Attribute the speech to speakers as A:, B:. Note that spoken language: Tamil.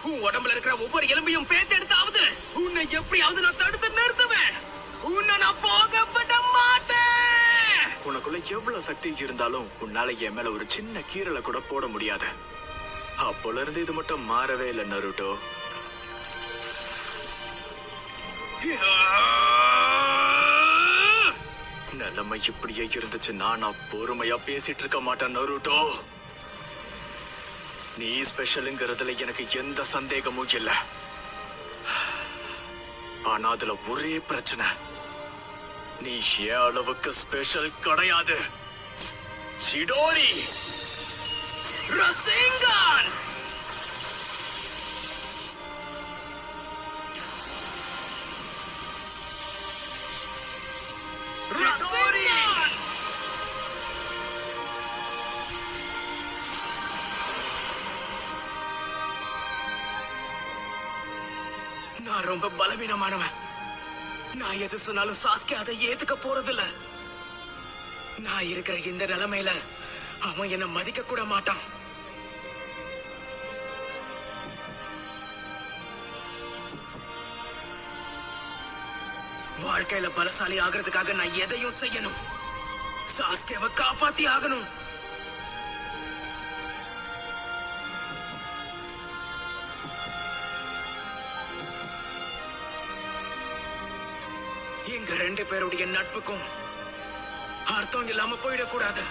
A: உன் உடம்புல இருக்கிற ஒவ்வொரு எலும்பையும் பேச்செடுத்தாவது உன்னை எப்படியாவது நான் தடுத்து நிறுத்துவேன். உன்னை நான் போகப்பட மாட்டேன்.
B: உனக்குள்ள எவ்வளவு சக்தி இருந்தாலும் உன்னால என் மேல ஒரு சின்ன கீறலை கூட போட முடியாது. அப்போல இருந்து இது மட்டும் மாறவே இல்லை நருட்டோ. நிலைமை இப்படியே இருந்துச்சு நான் பொறுமையா பேசிட்டு இருக்க மாட்டேன் நருட்டோ. நீ ஸ்பெஷலுங்கிறதுல எனக்கு எந்த சந்தேகமும் இல்ல. ஆனா அதுல ஒரே பிரச்சனை, நீ ஏன் அளவுக்கு ஸ்பெஷல் கிடையாது. சிடோரி
A: ரசிங்கன் நான் ரொம்ப பலவீனமானவன். நான் எது சொன்னாலும் சாஸ்கே அதை ஏத்துக்க போறதில்ல. நான் இருக்கிற இந்த நிலைமையில அவன் என்ன மதிக்க கூட மாட்டான். வாழ்க்கையில பலசாலி ஆகிறதுக்காக நான் எதையும் செய்யணும். சாஸ்கேவை காப்பாத்தி ஆகணும். எங்க ரெண்டு பேருடைய நட்புக்கும் அர்த்தம் இல்லாம போயிடக்கூடாது.